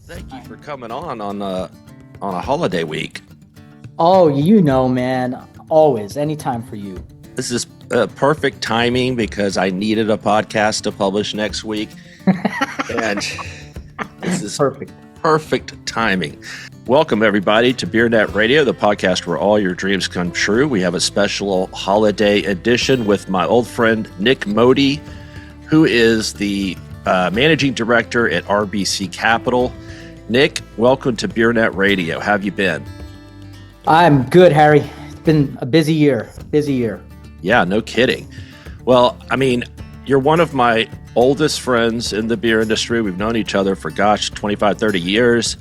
Thank you for coming on a holiday week. Oh, man, always, anytime for you. This is perfect timing because I needed a podcast to publish next week, and this is perfect timing. Welcome everybody to BeerNet Radio, the podcast where all your dreams come true. We have a special holiday edition with my old friend Nik Modi, who is the managing director at RBC Capital. Nik, welcome to BeerNet Radio. How have you been? I'm good, Harry. It's been a busy year. Yeah, no kidding. Well, I mean, you're one of my oldest friends in the beer industry. We've known each other for, 25, 30 years.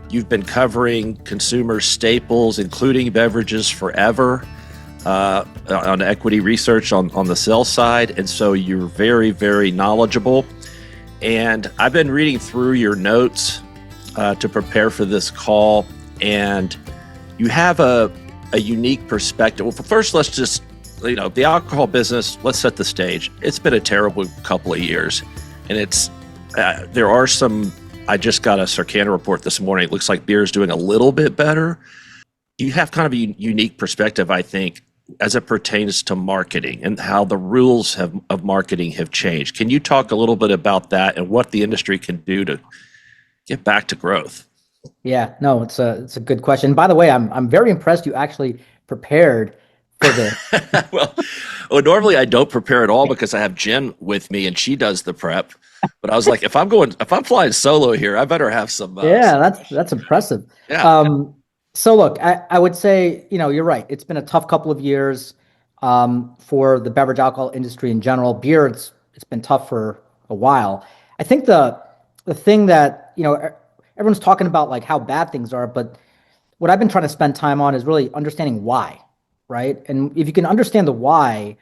You've been covering consumer staples, including beverages, forever on equity research on the sell side. And so you're very, very knowledgeable. And I've been reading through your notes to prepare for this call, and you have a unique perspective. Well, first, let's just, the alcohol business, let's set the stage. It's been a terrible couple of years, and there are some, I just got a Circana report this morning. It looks like beer is doing a little bit better. You have kind of a unique perspective, I think, as it pertains to marketing and how the rules of marketing have changed. Can you talk a little bit about that and what the industry can do to get back to growth? Yeah, no, it's a good question. By the way, I'm very impressed you actually prepared for this. well, normally I don't prepare at all because I have Jen with me and she does the prep. But I was like, if I'm flying solo here, I better have some. Yeah, that's impressive. Yeah. So look, I would say, you're right. It's been a tough couple of years for the beverage alcohol industry in general. Beer, it's been tough for a while. I think the thing that, everyone's talking about like how bad things are, but what I've been trying to spend time on is really understanding why, right? And if you can understand the why,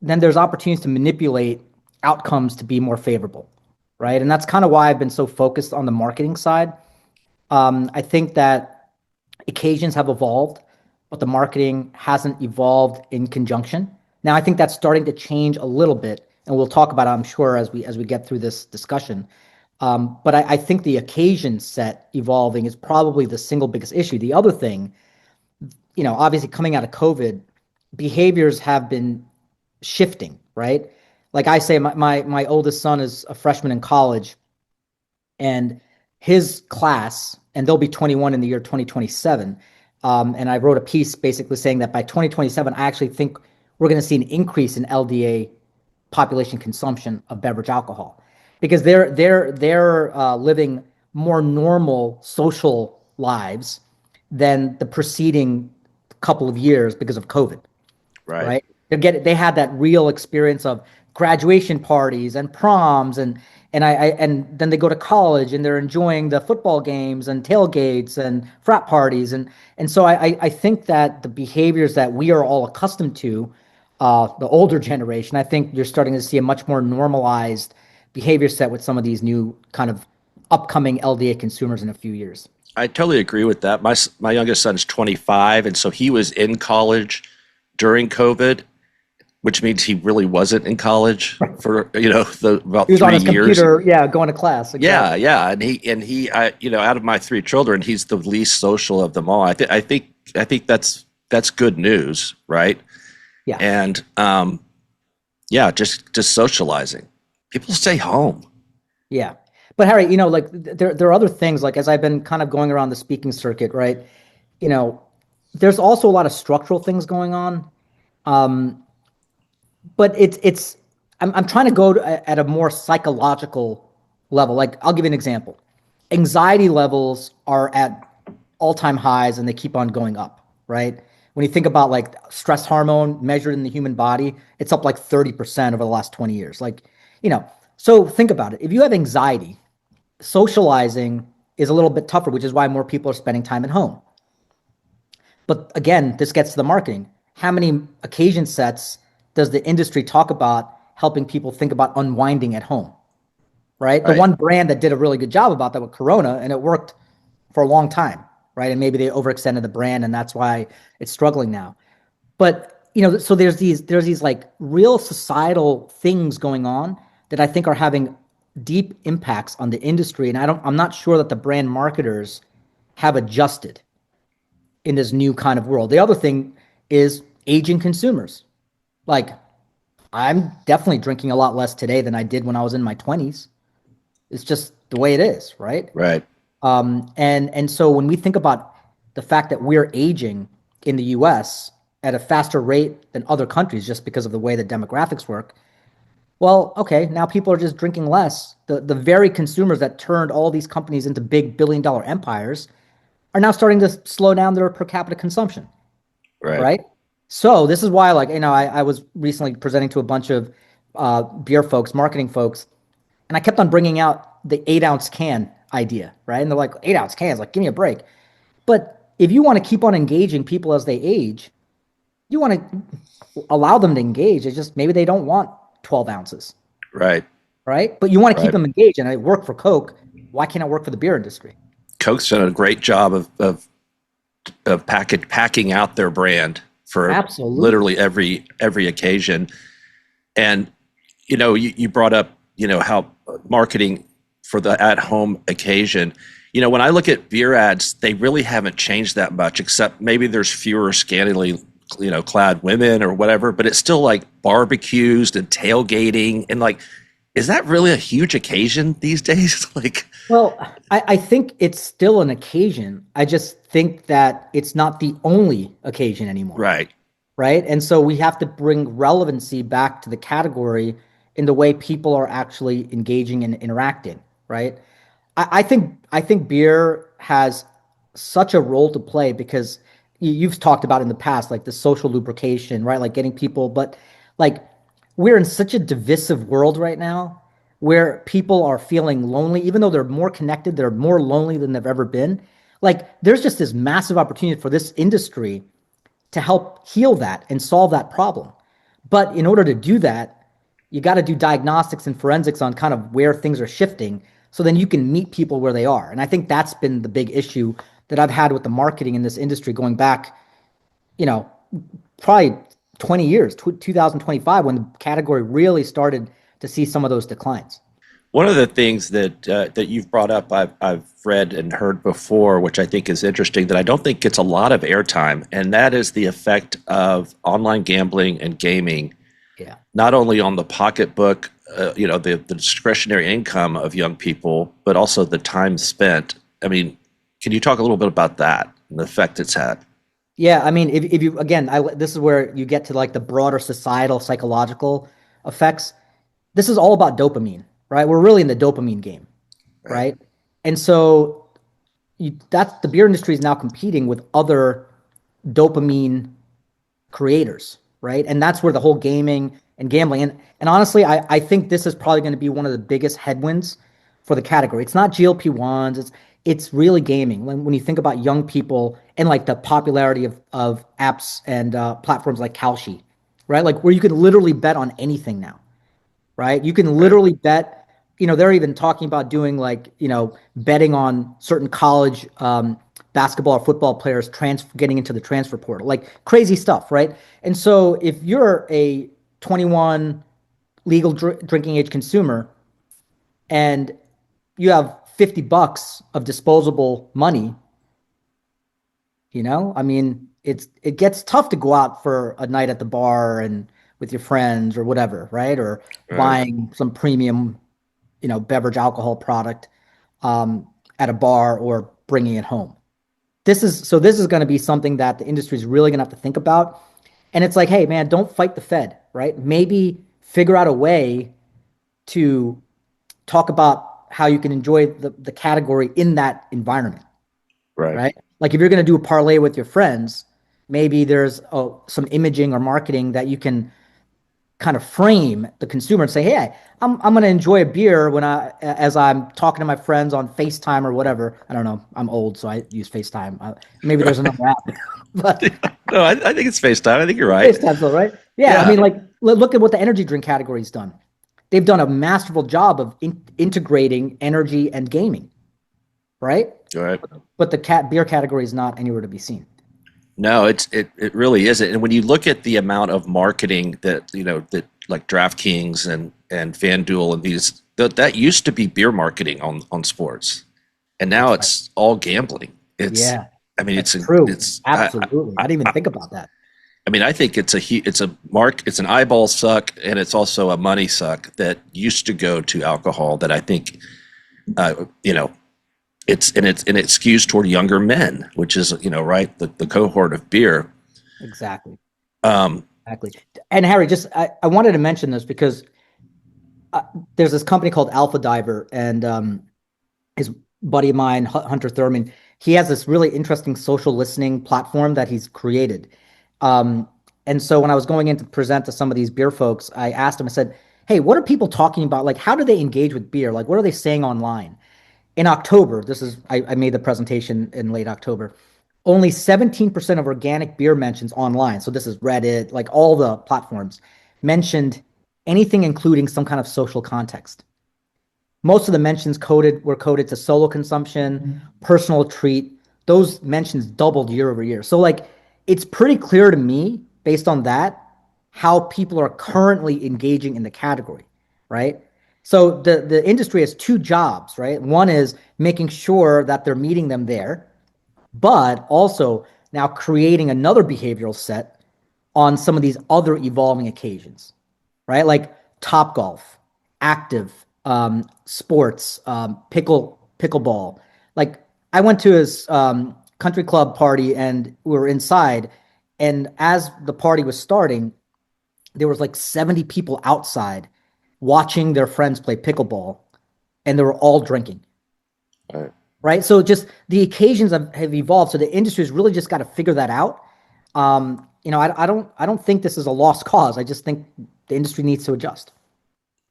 then there's opportunities to manipulate outcomes to be more favorable, right? And that's kind of why I've been so focused on the marketing side. I think that occasions have evolved, but the marketing hasn't evolved in conjunction. Now, I think that's starting to change a little bit, and we'll talk about it, I'm sure, as we get through this discussion. But I think the occasion set evolving is probably the single biggest issue. The other thing, obviously coming out of COVID, behaviors have been shifting, right? Like I say, my oldest son is a freshman in college, and his class, and they'll be 21 in the year 2027. And I wrote a piece basically saying that by 2027, I actually think we're going to see an increase in LDA population consumption of beverage alcohol because they're living more normal social lives than the preceding couple of years because of COVID. Right? They had that real experience of graduation parties and proms and then they go to college and they're enjoying the football games and tailgates and frat parties. And so I think that the behaviors that we are all accustomed to, the older generation, I think you're starting to see a much more normalized behavior set with some of these new kind of upcoming LDA consumers in a few years. I totally agree with that. My youngest son's 25, and so he was in college during COVID, which means he really wasn't in college for about 3 years. He was on his computer, going to class. Exactly. Yeah. And he out of my 3 children, he's the least social of them all. I think that's good news, right? Yeah. And just socializing. People stay home. Yeah. But Harry, there are other things, like as I've been kind of going around the speaking circuit, right? There's also a lot of structural things going on. But I'm trying to go at a more psychological level. Like, I'll give you an example. Anxiety levels are at all-time highs and they keep on going up, right? When you think about like stress hormone measured in the human body, it's up like 30% over the last 20 years. So think about it. If you have anxiety, socializing is a little bit tougher, which is why more people are spending time at home. But again, this gets to the marketing. How many occasion sets does the industry talk about helping people think about unwinding at home, right? The one brand that did a really good job about that with Corona, and it worked for a long time, right? And maybe they overextended the brand, and that's why it's struggling now. But so there's these like real societal things going on that I think are having deep impacts on the industry, and I'm not sure that the brand marketers have adjusted in this new kind of world. The other thing is aging consumers. Like, I'm definitely drinking a lot less today than I did when I was in my 20s. It's just the way it is, right? Right. And so when we think about the fact that we're aging in the US at a faster rate than other countries just because of the way the demographics work, well, okay, now people are just drinking less. The very consumers that turned all these companies into big billion-dollar empires are now starting to slow down their per capita consumption, Right. right? So this is why, like, I was recently presenting to a bunch of beer folks, marketing folks, and I kept on bringing out the 8-ounce can idea, right? And they're like, 8-ounce cans, like, give me a break. But if you want to keep on engaging people as they age, you want to allow them to engage. It's just maybe they don't want 12 ounces, Right. right? But you want to keep Right. them engaged. And it worked for Coke. Why can't it work for the beer industry? Coke's done a great job of packing out their brand for Absolutely. literally every occasion. And you brought up how marketing for the at home occasion. When I look at beer ads, they really haven't changed that much, except maybe there's fewer scantily clad women or whatever. But it's still like barbecues and tailgating, and like, is that really a huge occasion these days? Like, Well, I think it's still an occasion. I just think that it's not the only occasion anymore. right, Right. And so we have to bring relevancy back to the category in the way people are actually engaging and interacting. Right. I think beer has such a role to play because you've talked about in the past, like the social lubrication, right? Like getting people, but like we're in such a divisive world right now where people are feeling lonely, even though they're more connected, they're more lonely than they've ever been. Like there's just this massive opportunity for this industry to help heal that and solve that problem. But in order to do that, you got to do diagnostics and forensics on kind of where things are shifting so then you can meet people where they are. And I think that's been the big issue that I've had with the marketing in this industry going back, you know, probably 20 years, 2025, when the category really started to see some of those declines. one of the things that you've brought up, I've read and heard before, which I think is interesting, that I don't think gets a lot of airtime, and that is the effect of online gambling and gaming, Yeah. not only on the pocketbook, the discretionary income of young people, but also the time spent. I mean, can you talk a little bit about that and the effect it's had? Yeah, I mean, if you again, this is where you get to like the broader societal psychological effects. This is all about dopamine, right? We're really in the dopamine game, Right. right? And so that's the beer industry is now competing with other dopamine creators, right? And that's where the whole gaming and gambling and honestly, I think this is probably going to be one of the biggest headwinds for the category. It's not GLP-1s, it's really gaming. When you think about young people and like the popularity of apps and platforms like Kalshi, right? Like where you can literally bet on anything now, right? You can Right. literally bet, they're even talking about doing like, betting on certain college basketball or football players getting into the transfer portal, like crazy stuff, right? And so if you're a 21 legal drinking age consumer and you have $50 of disposable money, I mean, it gets tough to go out for a night at the bar and with your friends or whatever, right? Or Right. buying some premium, beverage alcohol product at a bar or bringing it home. This is going to be something that the industry is really going to have to think about. And it's like, hey, man, don't fight the Fed, right? Maybe figure out a way to talk about how you can enjoy the category in that environment, Right. right? Like if you're going to do a parlay with your friends, maybe there's some imaging or marketing that you can kind of frame the consumer and say, hey, I'm going to enjoy a beer as I'm talking to my friends on FaceTime or whatever. I don't know. I'm old, so I use FaceTime. Maybe there's another app, but No, I think it's FaceTime. I think you're right. FaceTime's all right. Yeah, I Yeah. mean, like look at what the energy drink category's done. They've done a masterful job of integrating energy and gaming, right? Right. But the beer category is not anywhere to be seen. No, it really isn't. And when you look at the amount of marketing that like DraftKings and FanDuel and these that used to be beer marketing on sports, and now That's right. it's all gambling. It's, Yeah, I mean, that's true. it's, Absolutely. I didn't even think about that. I mean, I think it's an eyeball suck, and it's also a money suck that used to go to alcohol. That I think, you know, it skews toward younger men, which is, right, the cohort of beer. Exactly. Um, Exactly. And Harry, I wanted to mention this because there's this company called Alpha Diver, and his buddy of mine, Hunter Thurman, he has this really interesting social listening platform that he's created. Um, and so when I was going in to present to some of these beer folks, I asked him, I said, "Hey, what are people talking about? Like, how do they engage with beer? Like, what are they saying online?" In October, I made the presentation in late October. Only 17% of organic beer mentions online, so this is Reddit, like all the platforms, mentioned anything including some kind of social context. Most of the mentions were coded to solo consumption, personal treat. Those mentions doubled year over year. So like it's pretty clear to me based on that how people are currently engaging in the category, right? So the industry has two jobs, right? One is making sure that they're meeting them there, but also now creating another behavioral set on some of these other evolving occasions, right? Like Top Golf, active, sports, pickleball. Like I went to his country club party and we were inside, and as the party was starting, there was like 70 people outside watching their friends play pickleball, and they were all drinking. right. Right. So just the occasions have evolved. So the industry has really just got to figure that out. I don't think this is a lost cause. I just think the industry needs to adjust.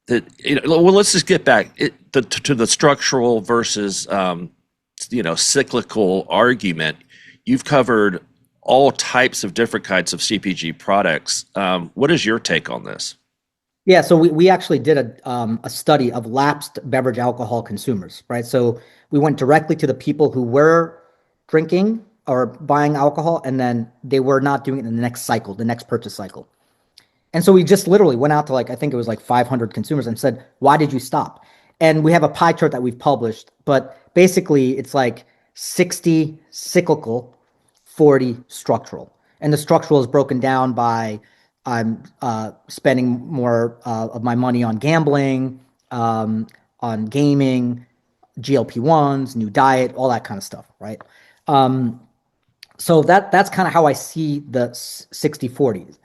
Well, let's just get back to the structural versus cyclical argument. You've covered all types of different kinds of CPG products. What is your take on this? Yeah, so we actually did a study of lapsed beverage alcohol consumers, right? So we went directly to the people who were drinking or buying alcohol, and then they were not doing it in the next cycle, the next purchase cycle. And so we just literally went out to like, I think it was like 500 consumers and said, why did you stop? And we have a pie chart that we've published, but basically it's like 60 cyclical, 40 structural. And the structural is broken down by I'm spending more of my money on gambling, on gaming, GLP-1s, new diet, all that kind of stuff, right? Um, so that's kind of how I see the 60-40.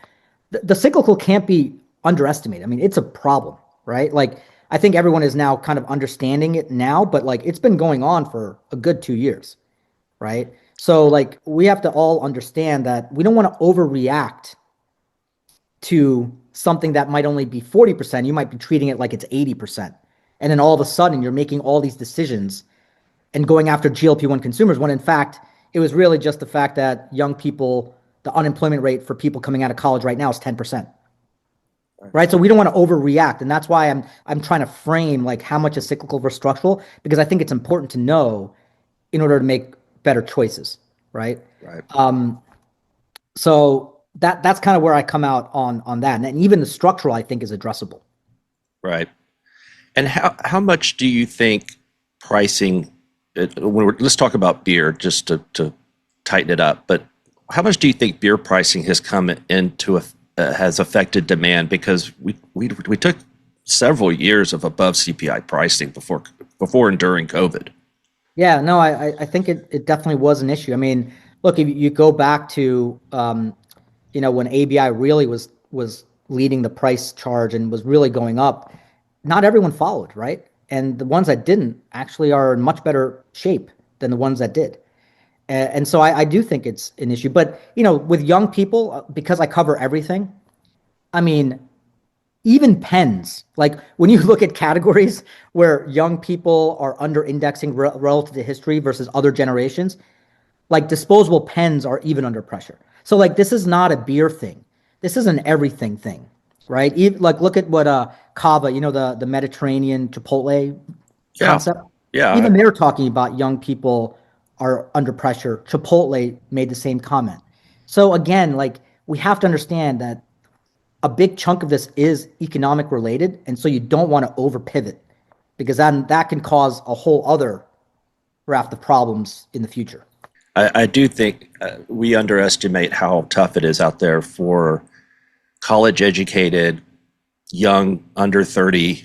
The cyclical can't be underestimated. I mean, it's a problem, right? Like I think everyone is now kind of understanding it now, but like it's been going on for a good 2 years, right? So like we have to all understand that we don't want to overreact to something that might only be 40%. You might be treating it like it's 80%. And then all of a sudden you're making all these decisions and going after GLP-1 consumers when in fact it was really just the fact that young people, the unemployment rate for people coming out of college right now is 10%. Right. So we don't want to overreact. And that's why I'm trying to frame like how much is cyclical versus structural, because I think it's important to know in order to make better choices. Right. Right. So that's kind of where I come out on that. And even the structural I think is addressable. Right. And how much do you think pricing? Let's talk about beer just to tighten it up. But how much do you think beer pricing has come into has affected demand? Because we took several years of above CPI pricing before and during COVID. Yeah, no, I think it definitely was an issue. I mean, look, if you go back to when ABI really was leading the price charge and was really going up, not everyone followed, right? And the ones that didn't actually are in much better shape than the ones that did. And so I do think it's an issue. But, with young people, because I cover everything, I mean, even pens, like when you look at categories where young people are under indexing relative to history versus other generations, like disposable pens are even under pressure. So like this is not a beer thing. This is an everything thing, right? Like look at what Kava, the Mediterranean Chipotle Yeah. concept. Yeah. Even they're talking about young people are under pressure. Chipotle made the same comment. So again, like we have to understand that a big chunk of this is economic related, and so you don't want to over pivot because then that can cause a whole other raft of problems in the future. I do think we underestimate how tough it is out there for college educated, young, under 30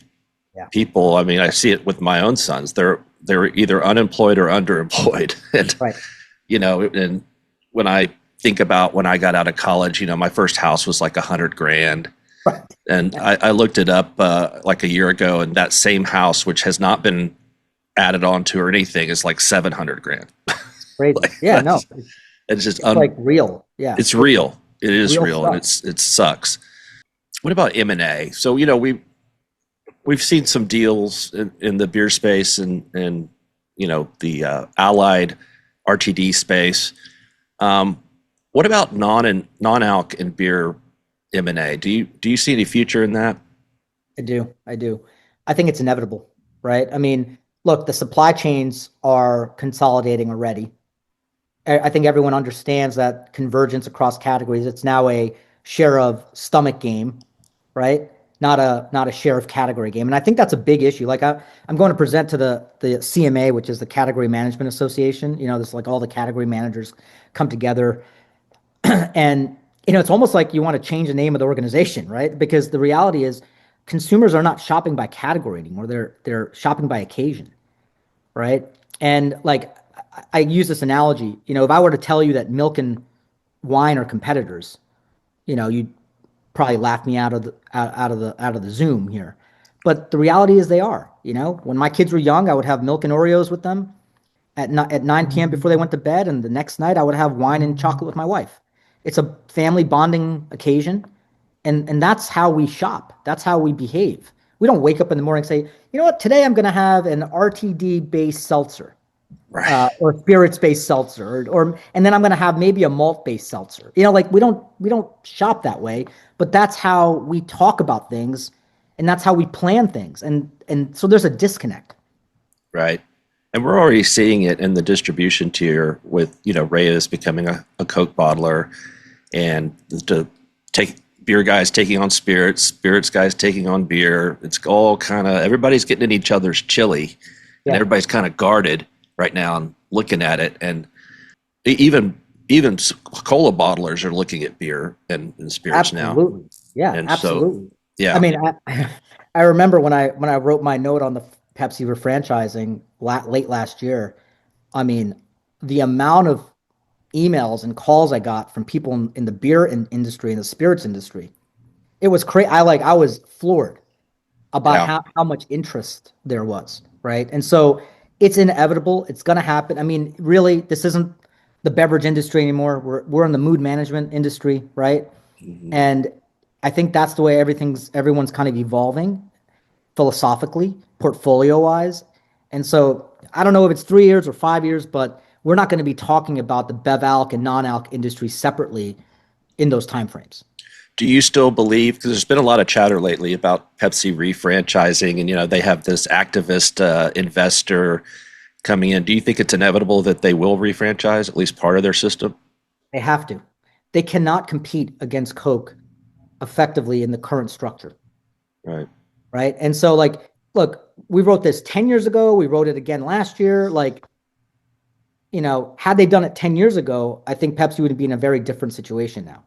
Yeah. people. I mean, I see it with my own sons. They're either unemployed or underemployed. And, Right. and when I think about when I got out of college, my first house was like 100 grand. Right. And Yeah. I looked it up like a year ago, and that same house, which has not been added on to or anything, is like 700 grand. Crazy. Like Yeah. No, it's just it's like real. Yeah. it's real. It is Real real, and stuff. it sucks. What about M&A? So we've seen some deals in the beer space and the allied RTD space. What about non-alc and beer M&A? Do you see any future in that? I do. I do. I think it's inevitable, right? I mean, look, the supply chains are consolidating already. I think everyone understands that convergence across categories. It's now a share of stomach game, right? Not a share of category game. And I think that's a big issue. Like I'm going to present to the CMA, which is the Category Management Association. There's like all the category managers come together, and it's almost like you want to change the name of the organization, right? Because the reality is consumers are not shopping by category anymore. They're shopping by occasion, right? And like I use this analogy, if I were to tell you that milk and wine are competitors, you'd probably laugh me out of the Zoom here. But the reality is they are. When my kids were young, I would have milk and Oreos with them at 9 p.m. before they went to bed, and the next night I would have wine and chocolate with my wife. It's a family bonding occasion, and that's how we shop. That's how we behave. We don't wake up in the morning and say, you know what, today I'm going to have an RTD based seltzer, Right. or spirits based seltzer, and then I'm going to have maybe a malt based seltzer. Like we don't shop that way, but that's how we talk about things, and that's how we plan things, and so there's a disconnect. Right. And we're already seeing it in the distribution tier with, Reyes becoming a Coke bottler and to take beer guys taking on spirits guys taking on beer. It's all kind of everybody's getting in each other's chili, and Yeah, everybody's kind of guarded right now and looking at it. And even cola bottlers are looking at beer and spirits now. absolutely. Yeah, And so, absolutely. I yeah, mean, I remember when I wrote my note on the Pepsi refranchising late last year. I mean, the amount of emails and calls I got from people in the beer industry and the spirits industry, it was crazy. I was floored about yeah. how much interest there was, right? And so it's inevitable. It's going to happen. I mean, really, this isn't the beverage industry anymore. We're in the mood management industry, right? Mhm. And I think that's the way everyone's kind of evolving philosophically, portfolio wise. And so I don't know if it's 3 years or 5 years, but we're not going to be talking about the bev alc and non-alc industry separately in those timeframes. Do you still believe, because there's been a lot of chatter lately about Pepsi refranchising and, they have this activist investor coming in. Do you think it's inevitable that they will refranchise at least part of their system? They have to. They cannot compete against Coke effectively in the current structure, Right. right? And so, like, look, we wrote this 10 years ago. We wrote it again last year. Like, had they done it 10 years ago, I think Pepsi would be in a very different situation now.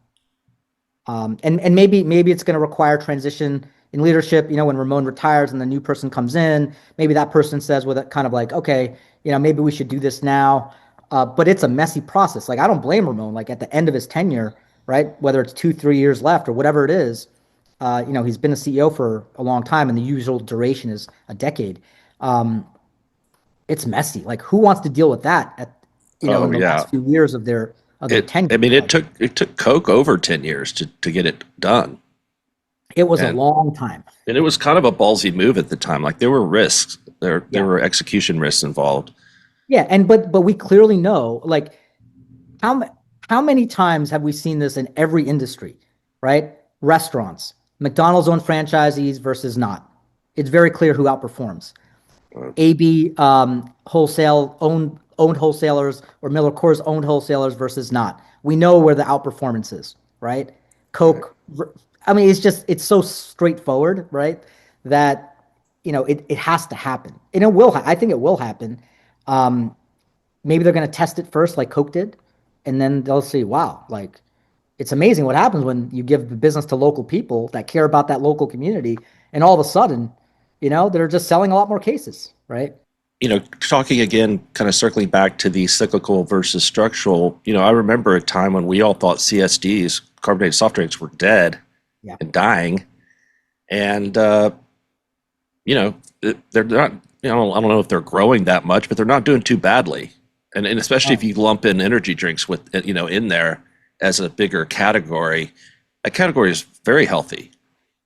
And maybe it's going to require transition in leadership. When Ramon retires and the new person comes in, maybe that person says with it kind of like, okay, maybe we should do this now. But it's a messy process. Like I don't blame Ramon. Like at the end of his tenure, right? Whether it's 2, 3 years left or whatever it is, he's been a CEO for a long time, and the usual duration is a decade. Um, it's messy. Like who wants to deal with that Oh in the yeah. last few years of their tenure? I mean, it Like took Coke over 10 years to get it done. it was a And long time. and it was kind of a ballsy move at the time. Like there were risks. There Yeah. were execution risks involved. Yeah, and but we clearly know, like, how how many times have we seen this in every industry, right? Restaurants, McDonald's own franchisees versus not. It's very clear who outperforms. Uh, AB wholesale owned wholesalers or Miller Coors owned wholesalers versus not. We know where the outperformance is, right? right. Coke. I mean, it's so straightforward, right? That it has to happen, and it will. I think it will happen. Um, Maybe they're going to test it first, like Coke did, and then they'll see, wow, like it's amazing what happens when you give the business to local people that care about that local community, and all of a sudden, they're just selling a lot more cases, right? Talking again, kind of circling back to the cyclical versus structural, I remember a time when we all thought CSDs, carbonated soft drinks, were dead Yeah. and dying. And, they're not, I don't know if they're growing that much, but they're not doing too badly. And especially if Oh, you lump in energy drinks with, in there as a bigger category, that category is very healthy.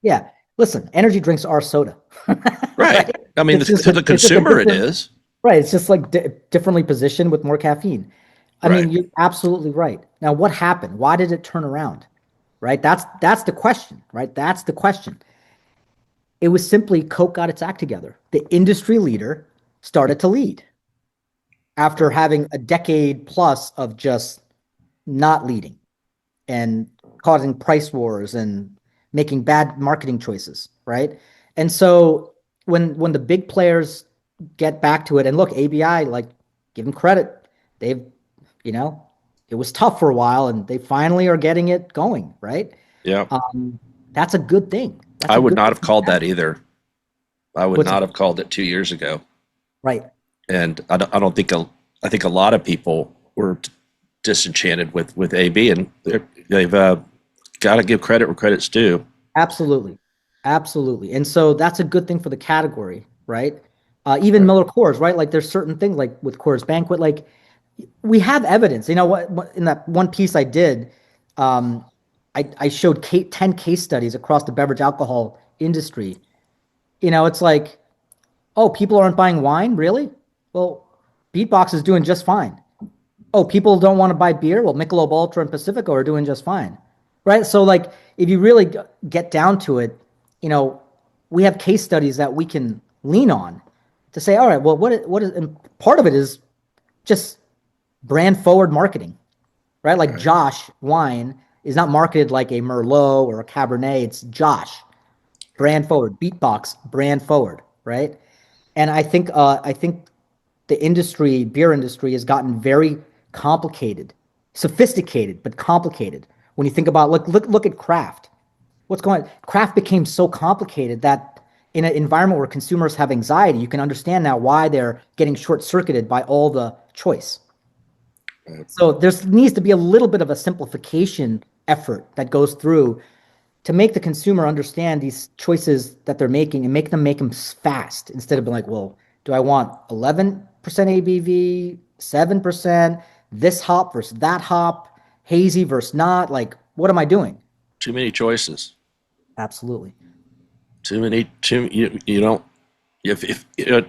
yeah. Listen, energy drinks are soda, Right. right? I mean, It's just to the it's just a consumer, it different, is. right? It's just like differently positioned with more caffeine. I Right. mean, you're absolutely right. Now, what happened? Why did it turn around? Right? That's the question, right? That's the question. It was simply Coke got its act together. The industry leader started to lead after having a decade plus of just not leading and causing price wars and making bad marketing choices, right? And so when the big players get back to it, and look, ABI, like, give them credit, they've, you know, it was tough for a while, and they finally are getting it going, right? Yeah. Um, that's a good thing. That's I a would good not thing have for the called that category. either. I would What's not have called it 2 years ago. right? And I don't think I think a lot of people were disenchanted with AB, and they've got to give credit where credit's due. Absolutely. Absolutely. And so that's a good thing for the category, right? Even Right. Miller Coors, right? Like there's certain things like with Coors Banquet, like we have evidence. You know what in that one piece I did, um, I showed 10 case studies across the beverage alcohol industry. It's like, oh, people aren't buying wine, really? Well, Beatbox is doing just fine. Oh, people don't want to buy beer. Well, Michelob Ultra and Pacifico are doing just fine, right? So, like, if you really get down to it, you know, we have case studies that we can lean on to say, all right, well, what is, and part of it is just brand forward marketing, right? Like Right. Josh wine is not marketed like a Merlot or a Cabernet. It's Josh, brand forward. Beatbox, brand forward, right? And I think the industry, beer industry, has gotten very complicated, sophisticated, but complicated. When you think about look at craft. What's going on? Craft became so complicated that in an environment where consumers have anxiety, you can understand now why they're getting short-circuited by all the choice. Right. So there needs to be a little bit of a simplification effort that goes through to make the consumer understand these choices that they're making and make them fast instead of being like, well, do I want 11% ABV, 7%, this hop versus that hop, hazy versus not? Like, what am I doing? Too many choices. Absolutely. Too many. Too you don't. If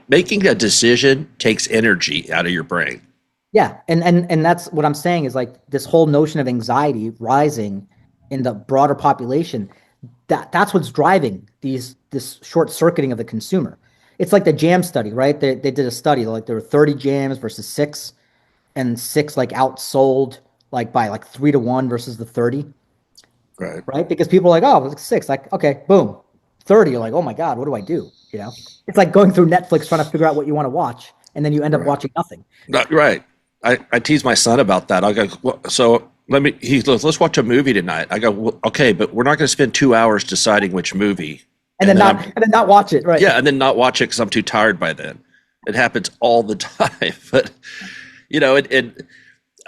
making a decision takes energy out of your brain. Yeah, and that's what I'm saying is like this whole notion of anxiety rising in the broader population. That's what's driving this short circuiting of the consumer. It's like the jam study, right? They did a study like there were 30 jams versus six, and six like outsold like by like 3 to 1 versus the 30, Right. right? Because people are like, oh, it's six, like okay, boom, 30. You're like, oh my god, what do I do? It's like going through Netflix trying to figure out what you want to watch, and then you end up Right. watching nothing. Right. I tease my son about that. I go, well, so let me. He goes, let's watch a movie tonight. I go, well, okay, but we're not going to spend 2 hours deciding which movie, and and then then not I'm and then not watch it, right? yeah, and then not watch it because I'm too tired by then. It happens all the time. But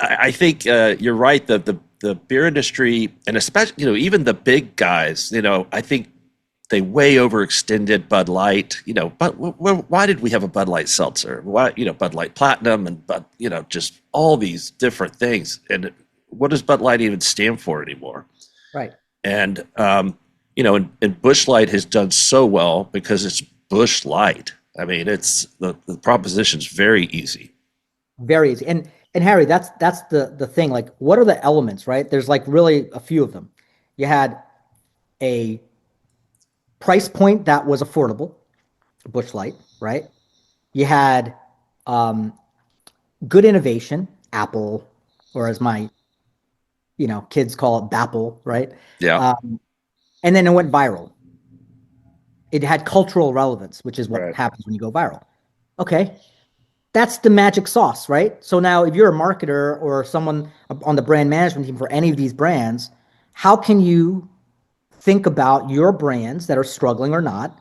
I think you're right. The beer industry, and especially even the big guys, I think they way overextended Bud Light. But why did we have a Bud Light seltzer? Why Bud Light Platinum and Bud just all these different things. And what does Bud Light even stand for anymore? Right. And and Bush Light has done so well because it's Bush Light. I mean, it's the proposition's very easy. Very easy. And Harry, that's the thing. Like, what are the elements, right? There's like really a few of them. You had a price point that was affordable, Bush Light, right? You had um, good innovation, Apple, or as my kids call it, Bapple, right? Yeah. Um, and then it went viral. it had cultural relevance, which is what Right. happens when you go viral. Okay, that's the magic sauce, right? So now if you're a marketer or someone on the brand management team for any of these brands, how can you think about your brands that are struggling or not,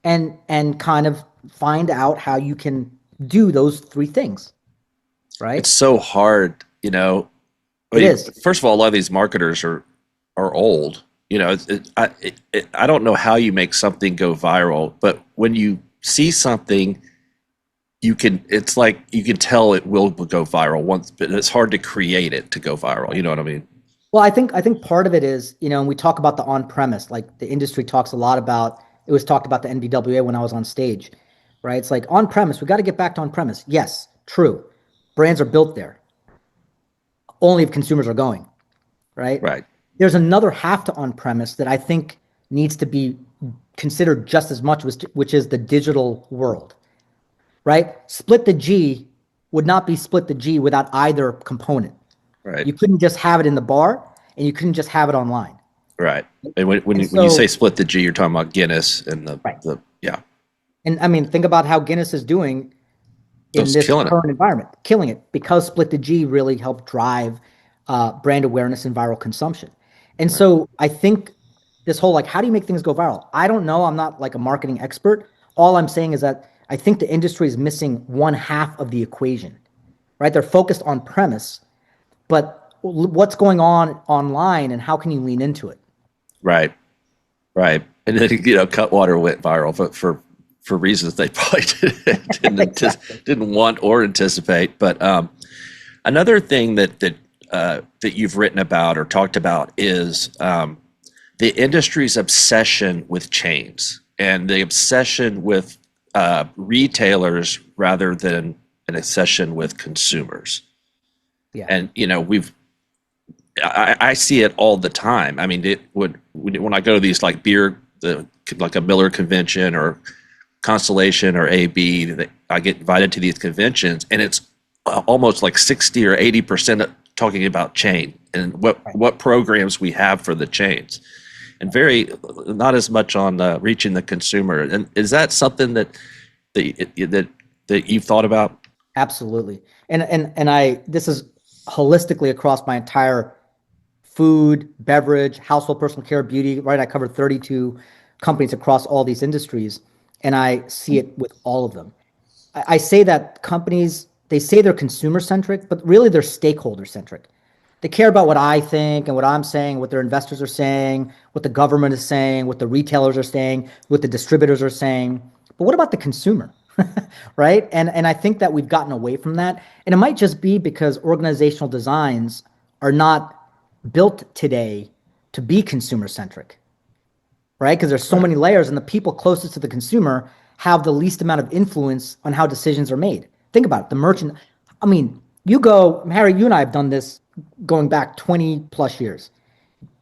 and kind of find out how you can do those three things, It's right? so hard, you know. I It mean, is. first of all, a lot of these marketers are old. You know, I don't know how you make something go viral, but when you see something, you can. It's like you can tell it will go viral once, but it's hard to create it to go viral. You know what I mean? Well, I think part of it is, and we talk about the on-premise, like the industry talks a lot about, it was talked about the NBWA when I was on stage, right? It's like on-premise, we got to get back to on-premise. Yes, true. Brands are built there. Only if consumers are going, right? Right. There's another half to on-premise that I think needs to be considered just as much, which is the digital world, right? Split the G would not be split the G without either component. Right. You couldn't just have it in the bar and you couldn't just have it online. Right. And when And when you say so, split the G, you're talking about Guinness and right. the yeah, And I mean, think about how Guinness is doing in those this killing it. current environment, killing it because Split the G really helped drive brand awareness and viral consumption. And Right. so I think this whole like, how do you make things go viral? I don't know. I'm not like a marketing expert. All I'm saying is that I think the industry is missing one half of the equation, right? They're focused on premise, but what's going on online and how can you lean into it? Right. Right. And then Cutwater went viral, but for reasons they probably Exactly. didn't want or anticipate. But another thing that you've written about or talked about is the industry's obsession with chains and the obsession with retailers rather than an obsession with consumers. Yeah. And I see it all the time. I mean, it would when I go to these like like a Miller convention or Constellation or AB, I get invited to these conventions, and it's almost like 60 or 80% talking about chain and Right. what programs we have for the chains, and very not as much on reaching the consumer. And is that something that you've thought about? Absolutely. And I this is holistically across my entire food, beverage, household personal care, beauty, right? I covered 32 companies across all these industries, and I see it with all of them. I say that companies, they say they're consumer centric, but really they're stakeholder centric. They care about what I think and what I'm saying, what their investors are saying, what the government is saying, what the retailers are saying, what the distributors are saying. But what about the consumer? Right? And I think that we've gotten away from that. And it might just be because organizational designs are not built today to be consumer centric, right? Because there's so Right. many layers, and the people closest to the consumer have the least amount of influence on how decisions are made. Think about it. The merchant, I mean, you go, Harry, you and I have done this going back 20 plus years,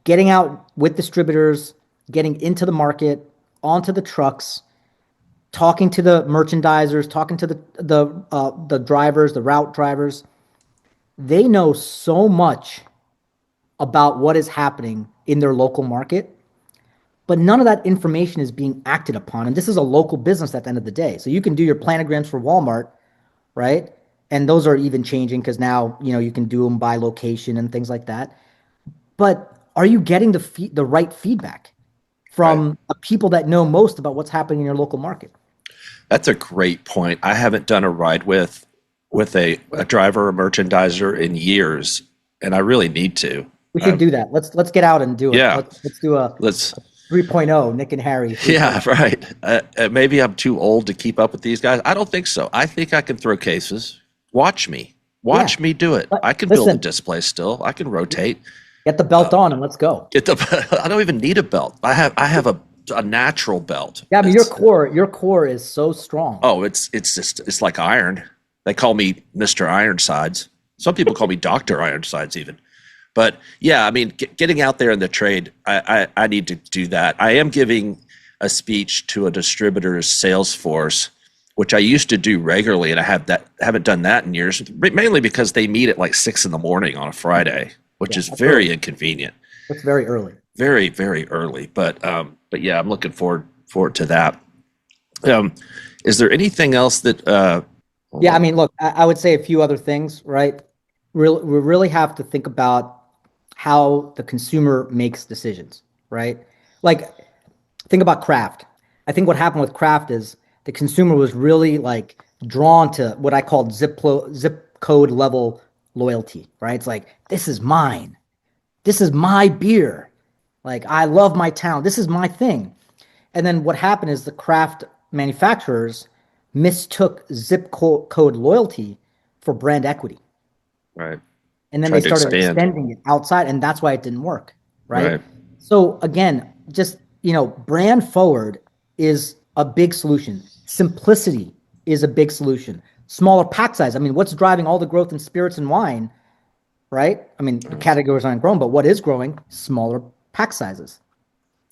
getting out with distributors, getting into the market, onto the trucks, talking to the merchandisers, talking to the drivers, the route drivers. They know so much about what is happening in their local market, but none of that information is being acted upon. And this is a local business at the end of the day. So you can do your planograms for Walmart, right? And those are even changing because now, you can do them by location and things like that. But are you getting the right feedback Right. from the people that know most about what's happening in your local market? That's a great point. I haven't done a ride with a driver or merchandiser in years, and I really need to. We should Um, do that. Let's get out and do it. yeah, Let's do a let's. 3.0, Nick and Harry Yeah, 3.0. right. Maybe I'm too old to keep up with these guys. I don't think so. I think I can throw cases. Watch me. Yeah. Watch me do it. But I can build a listen, display still. I can rotate. get the belt on and let's go. Get the. I don't even need a belt. I have a natural belt. Yeah, I mean It's your core is so strong. it's just it's like iron. They call me Mr. Ironsides. Some people call me Dr. Ironsides even. But yeah, I mean, getting out there in the trade, I need to do that. I am giving a speech to a distributor's sales force, which I used to do regularly, and haven't done that in years, mainly because they meet at like 6 in the morning on a Friday, which Yeah, is that's very early. inconvenient, That's very early. very early. But yeah, I'm looking forward. forward to that. Is there anything else that? Yeah, I mean, look, I would say a few other things, right? We really have to think about how the consumer makes decisions, right? Like, think about craft. I think what happened with craft is the consumer was really like drawn to what I called zip code level loyalty, right? It's like, this is mine. This is my beer. Like, I love my town. This is my thing. And then what happened is the craft manufacturers mistook zip code loyalty for brand equity. Right. And then Tried they to started expand. extending it outside, and that's why it didn't work, right? Right. So again, just, brand forward is a big solution. Simplicity is a big solution. Smaller pack size. I mean, what's driving all the growth in spirits and wine, right? I mean, the categories aren't growing, but what is growing? Smaller pack sizes,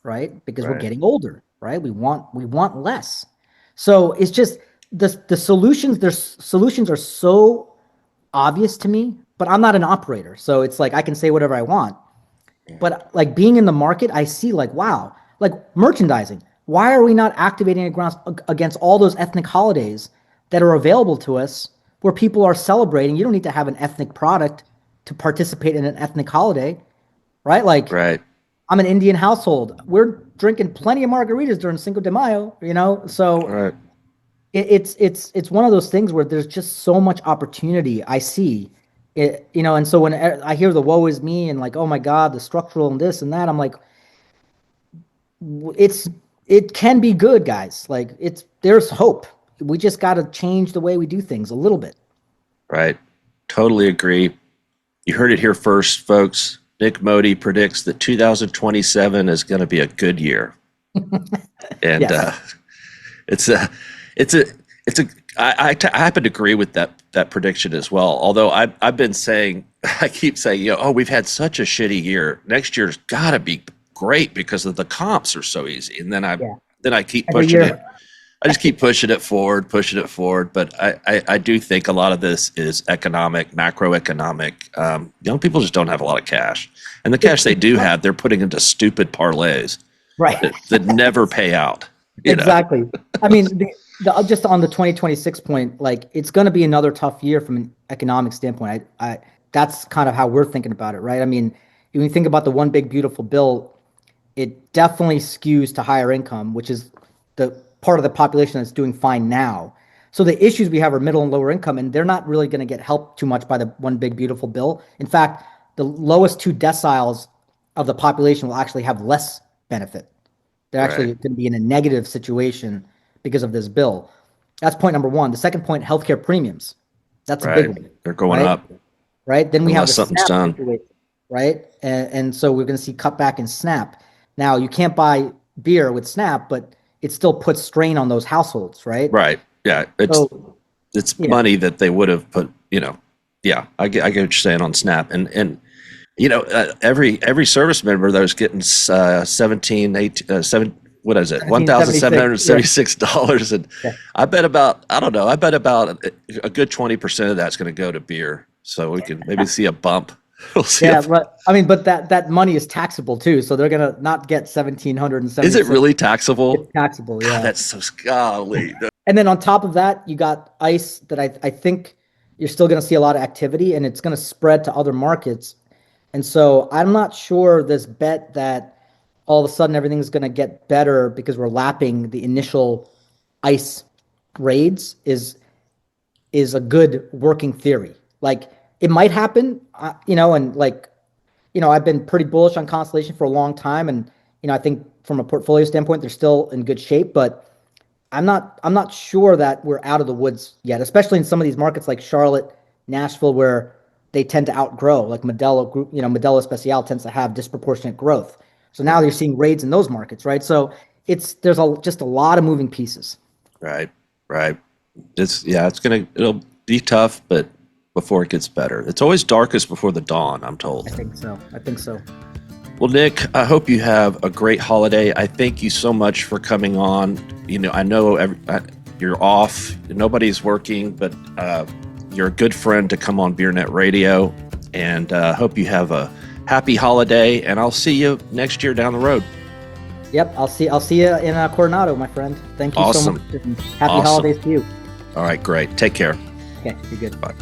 right? Because we're getting older, right? We want less. So it's just the solutions. Their solutions are so obvious to me, but I'm not an operator, so it's like I can say whatever I want. But like being in the market, I see like, wow, like merchandising. Why are we not activating against all those ethnic holidays that are available to us where people are celebrating? You don't need to have an ethnic product to participate in an ethnic holiday, right? Like, Right. I'm an Indian household. We're drinking plenty of margaritas during Cinco de Mayo, So Right. it's one of those things where there's just so much opportunity I see. And so when I hear the woe is me and like, oh my God, the structural and this and that, I'm like, it can be good, guys. Like there's hope. We just got to change the way we do things a little bit. Right. Totally agree. You heard it here first, folks. Nik Modi predicts that 2027 is going to be a good year. And Yes. I happen to agree with that prediction as well. Although I've been saying, I keep saying, we've had such a shitty year. Next year's got to be great because of the comps are so easy. And then I keep pushing it. I just keep pushing it forward. But I do think a lot of this is macroeconomic. Young people just don't have a lot of cash, and the cash they do have, they're putting into stupid parlays, right? that never pay out. Exactly. I mean, just on the 2026 point, like it's going to be another tough year from an economic standpoint. That's kind of how we're thinking about it, right? I mean, when you think about the one big beautiful bill, it definitely skews to higher income, which is the part of the population that's doing fine now. So the issues we have are middle and lower income, and they're not really going to get helped too much by the one big beautiful bill. In fact, the lowest two deciles of the population will actually have less benefit. They're actually going to be in a negative situation because of this bill. That's point number one. The second point, healthcare premiums. That's a big one. They're going up. Right? Then we have the something's done. situation, right? And so we're going to see cutback in SNAP. Now, you can't buy beer with SNAP, but it still puts strain on those households, right? Right. Yeah. It's money that they would have put, Yeah, I get what you're saying on SNAP. And every service member that was getting $1,776, and I bet about a good 20% of that's going to go to beer. So we can maybe see a bump. We'll see. Yeah, but that money is taxable too, so they're gonna not get $1,776. Is it really taxable? It's taxable, yeah. God, that's so golly. And then on top of that, you got ICE that I think you're still gonna see a lot of activity, and it's gonna spread to other markets. And so I'm not sure this bet that all of a sudden everything's gonna get better because we're lapping the initial ICE raids is a good working theory. Like, it might happen, and I've been pretty bullish on Constellation for a long time, and I think from a portfolio standpoint, they're still in good shape. But I'm not sure that we're out of the woods yet, especially in some of these markets like Charlotte, Nashville, where they tend to outgrow. Like Modelo Group, Modelo Especial tends to have disproportionate growth. So now you're seeing raids in those markets, right? So there's just a lot of moving pieces. Right. It'll be tough, but before it gets better. It's always darkest before the dawn, I'm told. I think so. Well, Nik, I hope you have a great holiday. I thank you so much for coming on. I know you're off, nobody's working, but you're a good friend to come on BeerNet Radio, and hope you have a happy holiday, and I'll see you next year down the road. Yep, I'll see you in Coronado, my friend. Thank you so Awesome. much, and happy Awesome. holidays to you. All right, great. Take care. Okay, you're good. Bye.